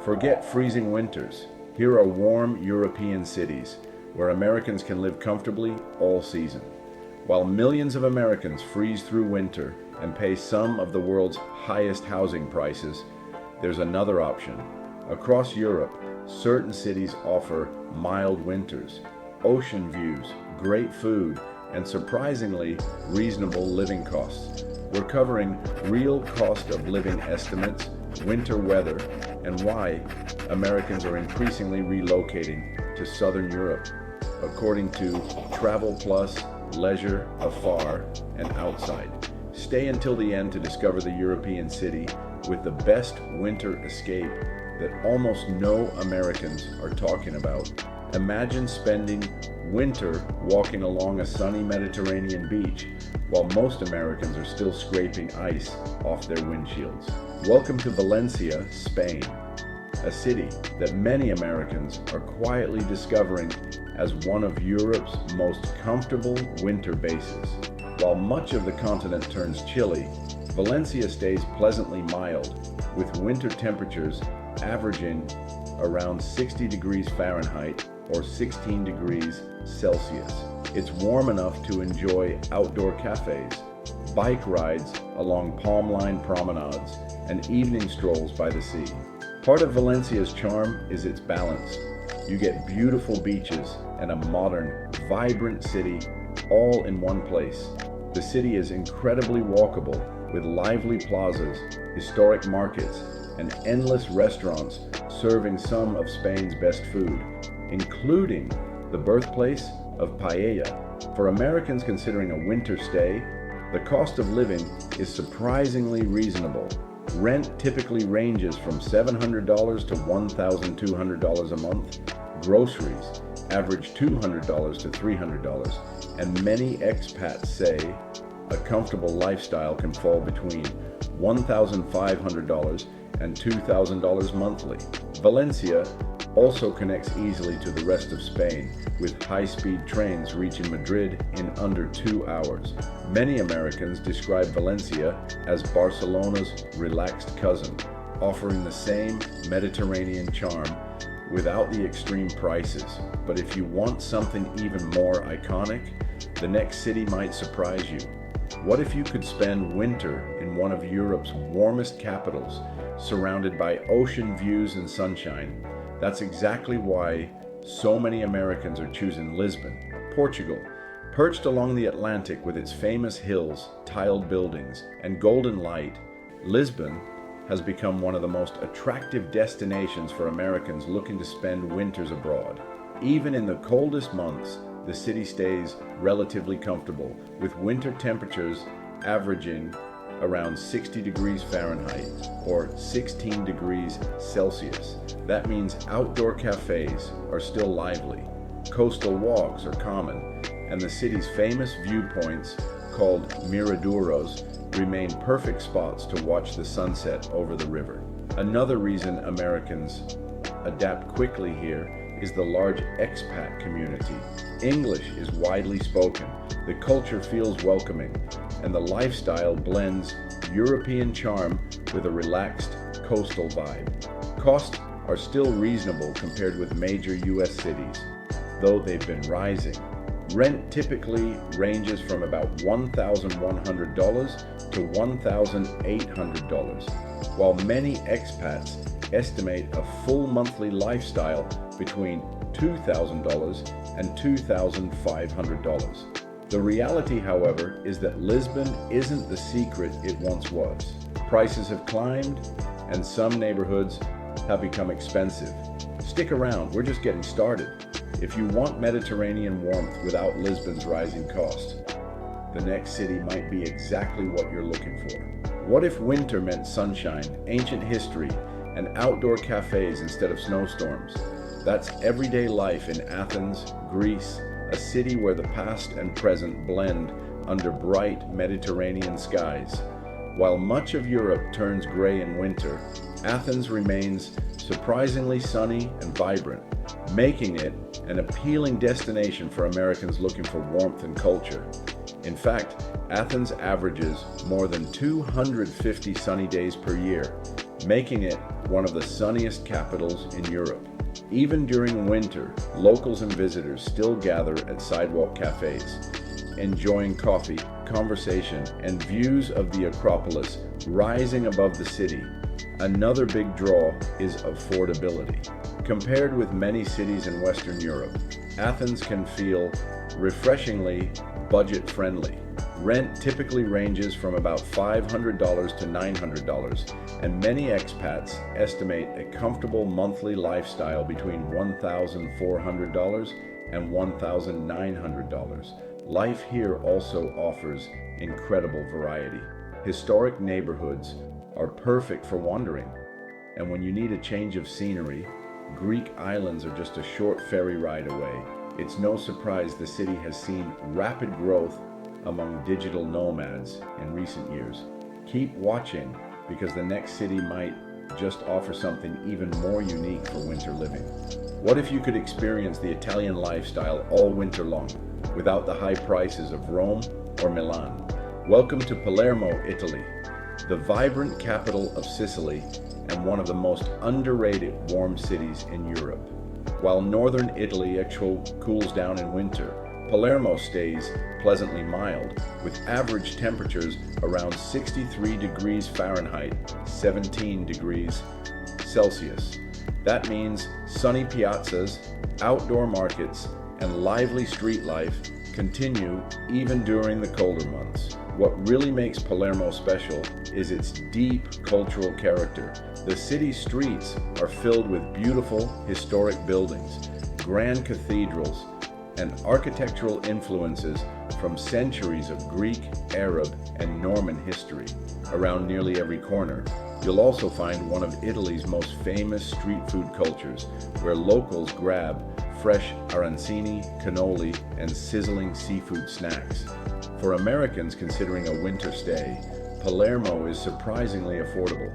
Forget freezing winters. Here are warm European cities where Americans can live comfortably all season. While millions of Americans freeze through winter and pay some of the world's highest housing prices, there's another option. Across Europe, certain cities offer mild winters, ocean views, great food, and surprisingly reasonable living costs. We're covering real cost of living estimates, winter weather, and why Americans are increasingly relocating to Southern Europe, according to Travel Plus, Leisure, Afar, and Outside. Stay until the end to discover the European city with the best winter escape that almost no Americans are talking about. Imagine spending winter walking along a sunny Mediterranean beach while most Americans are still scraping ice off their windshields. Welcome to Valencia, Spain, a city that many Americans are quietly discovering as one of Europe's most comfortable winter bases. While much of the continent turns chilly, Valencia stays pleasantly mild, with winter temperatures averaging around 60 degrees Fahrenheit or 16 degrees Celsius. It's warm enough to enjoy outdoor cafes, bike rides along palm-lined promenades, and evening strolls by the sea. Part of Valencia's charm is its balance. You get beautiful beaches and a modern, vibrant city all in one place. The city is incredibly walkable, with lively plazas, historic markets, and endless restaurants serving some of Spain's best food, including the birthplace of paella. For Americans considering a winter stay, the cost of living is surprisingly reasonable. Rent typically ranges from $700 to $1,200 a month. Groceries average $200 to $300, and many expats say a comfortable lifestyle can fall between $1,500 and $2,000 monthly. Valencia also connects easily to the rest of Spain, with high-speed trains reaching Madrid in under 2 hours. Many Americans describe Valencia as Barcelona's relaxed cousin, offering the same Mediterranean charm without the extreme prices. But if you want something even more iconic, the next city might surprise you. What if you could spend winter in one of Europe's warmest capitals, surrounded by ocean views and sunshine? That's exactly why so many Americans are choosing Lisbon, Portugal. Perched along the Atlantic with its famous hills, tiled buildings, and golden light, Lisbon has become one of the most attractive destinations for Americans looking to spend winters abroad. Even in the coldest months, the city stays relatively comfortable, with winter temperatures averaging around 60 degrees Fahrenheit or 16 degrees Celsius. That means outdoor cafes are still lively, coastal walks are common, and the city's famous viewpoints, called miraduros, remain perfect spots to watch the sunset over the river. Another reason Americans adapt quickly here is the large expat community. English is widely spoken, the culture feels welcoming, and the lifestyle blends European charm with a relaxed coastal vibe. Costs are still reasonable compared with major US cities, though they've been rising. Rent typically ranges from about $1,100 to $1,800, while many expats estimate a full monthly lifestyle between $2,000 and $2,500. The reality, however, is that Lisbon isn't the secret it once was. Prices have climbed, and some neighborhoods have become expensive. Stick around, we're just getting started. If you want Mediterranean warmth without Lisbon's rising costs, the next city might be exactly what you're looking for. What if winter meant sunshine, ancient history, and outdoor cafes instead of snowstorms? That's everyday life in Athens, Greece, a city where the past and present blend under bright Mediterranean skies. While much of Europe turns gray in winter, Athens remains surprisingly sunny and vibrant, making it an appealing destination for Americans looking for warmth and culture. In fact, Athens averages more than 250 sunny days per year, making it one of the sunniest capitals in Europe. Even during winter, locals and visitors still gather at sidewalk cafes, enjoying coffee, conversation, and views of the Acropolis rising above the city. Another big draw is affordability. Compared with many cities in Western Europe, Athens can feel refreshingly budget-friendly. Rent typically ranges from about $500 to $900, and many expats estimate a comfortable monthly lifestyle between $1,400 and $1,900. Life here also offers incredible variety. Historic neighborhoods are perfect for wandering, and when you need a change of scenery, Greek islands are just a short ferry ride away. It's no surprise the city has seen rapid growth among digital nomads in recent years. Keep watching, because the next city might just offer something even more unique for winter living. What if you could experience the Italian lifestyle all winter long, without the high prices of Rome or Milan? Welcome to Palermo, Italy, the vibrant capital of Sicily and one of the most underrated warm cities in Europe. While northern Italy cools down in winter, Palermo stays pleasantly mild, with average temperatures around 63 degrees Fahrenheit, 17 degrees Celsius. That means sunny piazzas, outdoor markets, and lively street life continue even during the colder months. What really makes Palermo special is its deep cultural character. The city's streets are filled with beautiful historic buildings, grand cathedrals, and architectural influences from centuries of Greek, Arab, and Norman history. Around nearly every corner, you'll also find one of Italy's most famous street food cultures, where locals grab fresh arancini, cannoli, and sizzling seafood snacks. For Americans considering a winter stay, Palermo is surprisingly affordable.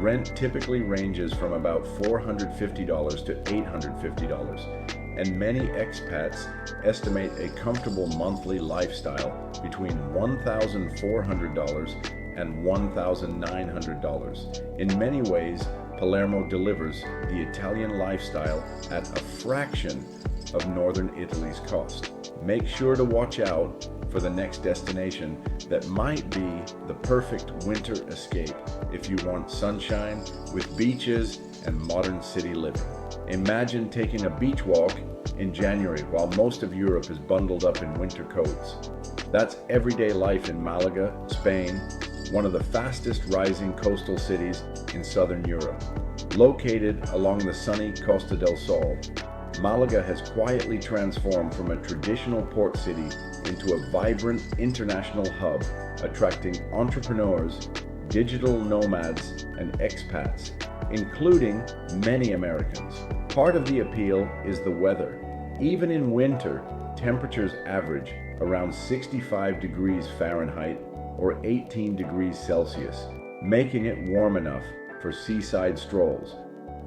Rent typically ranges from about $450 to $850, and many expats estimate a comfortable monthly lifestyle between $1,400 and $1,900. In many ways, Palermo delivers the Italian lifestyle at a fraction of northern Italy's cost. Make sure to watch out for the next destination that might be the perfect winter escape if you want sunshine with beaches and modern city living. Imagine taking a beach walk in January while most of Europe is bundled up in winter coats. That's everyday life in Malaga, Spain, one of the fastest rising coastal cities in southern Europe. Located along the sunny Costa del Sol, Malaga has quietly transformed from a traditional port city into a vibrant international hub, attracting entrepreneurs, digital nomads, and expats, including many Americans. Part of the appeal is the weather. Even in winter, temperatures average around 65 degrees Fahrenheit or 18 degrees Celsius, making it warm enough for seaside strolls,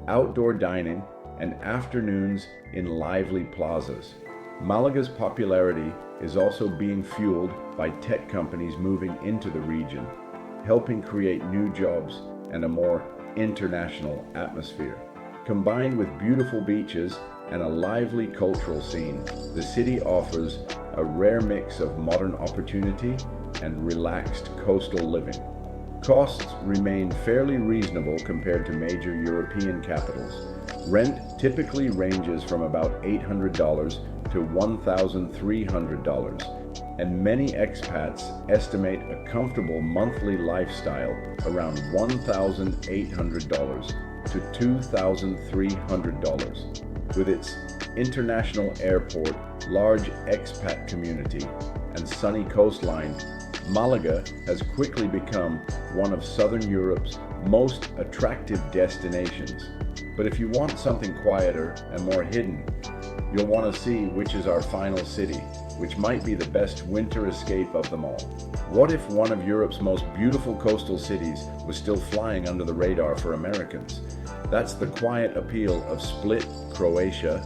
outdoor dining, and afternoons in lively plazas. Malaga's popularity is also being fueled by tech companies moving into the region, helping create new jobs and a more international atmosphere. Combined with beautiful beaches and a lively cultural scene, the city offers a rare mix of modern opportunity and relaxed coastal living. Costs remain fairly reasonable compared to major European capitals. Rent typically ranges from about $800 to $1,300, and many expats estimate a comfortable monthly lifestyle around $1,800 to $2,300. With its international airport, large expat community, and sunny coastline, Malaga has quickly become one of Southern Europe's most attractive destinations. But if you want something quieter and more hidden, you'll want to see which is our final city, which might be the best winter escape of them all. What if one of Europe's most beautiful coastal cities was still flying under the radar for Americans? That's the quiet appeal of Split, Croatia,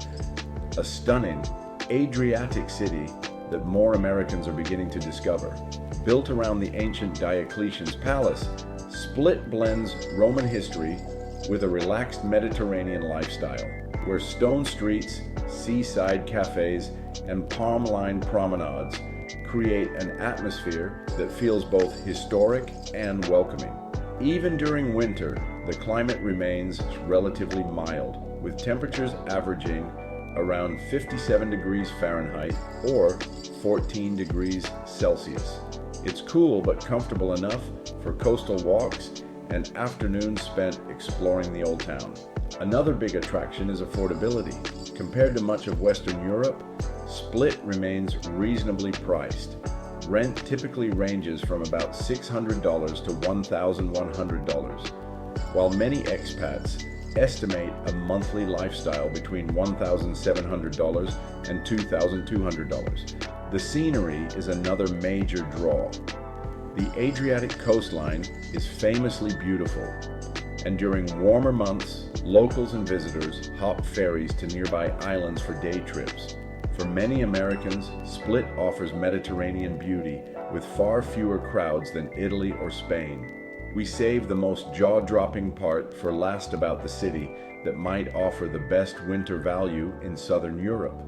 a stunning Adriatic city that more Americans are beginning to discover. Built around the ancient Diocletian's palace, Split blends Roman history with a relaxed Mediterranean lifestyle, where stone streets, seaside cafes, and palm-lined promenades create an atmosphere that feels both historic and welcoming. Even during winter, the climate remains relatively mild, with temperatures averaging around 57 degrees Fahrenheit or 14 degrees Celsius. It's cool but comfortable enough for coastal walks and afternoons spent exploring the old town. Another big attraction is affordability. Compared to much of Western Europe, Split remains reasonably priced. Rent typically ranges from about $600 to $1,100, while many expats estimate a monthly lifestyle between $1,700 and $2,200. The scenery is another major draw. The Adriatic coastline is famously beautiful, and during warmer months, locals and visitors hop ferries to nearby islands for day trips. For many Americans, Split offers Mediterranean beauty with far fewer crowds than Italy or Spain. We save the most jaw-dropping part for last about the city that might offer the best winter value in Southern Europe.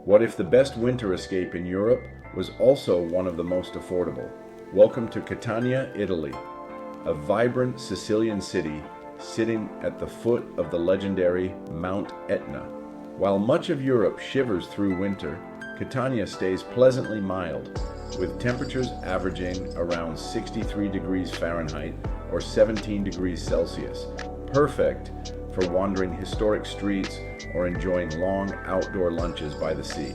What if the best winter escape in Europe was also one of the most affordable? Welcome to Catania, Italy, a vibrant Sicilian city sitting at the foot of the legendary Mount Etna. While much of Europe shivers through winter, Catania stays pleasantly mild, with temperatures averaging around 63 degrees Fahrenheit or 17 degrees Celsius, perfect for wandering historic streets or enjoying long outdoor lunches by the sea.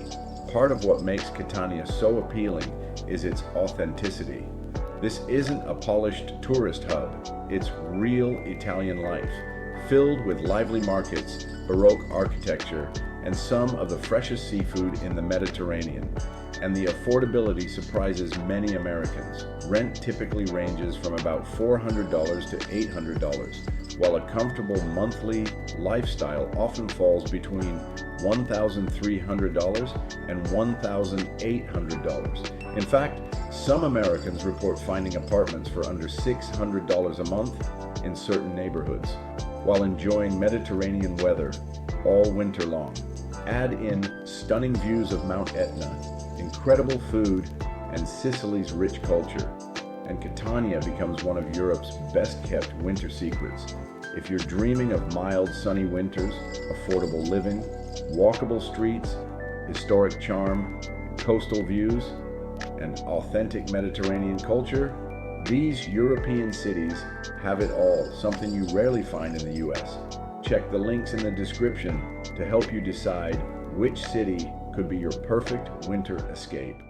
Part of what makes Catania so appealing is its authenticity. This isn't a polished tourist hub, it's real Italian life, filled with lively markets, Baroque architecture, and some of the freshest seafood in the Mediterranean. And the affordability surprises many Americans. Rent typically ranges from about $400 to $800, while a comfortable monthly lifestyle often falls between $1,300 and $1,800. In fact, some Americans report finding apartments for under $600 a month in certain neighborhoods, while enjoying Mediterranean weather all winter long. Add in stunning views of Mount Etna, incredible food, and Sicily's rich culture, and Catania becomes one of Europe's best-kept winter secrets. If you're dreaming of mild, sunny winters, affordable living, walkable streets, historic charm, coastal views, and authentic Mediterranean culture, these European cities have it all, something you rarely find in the US. Check the links in the description to help you decide which city could be your perfect winter escape.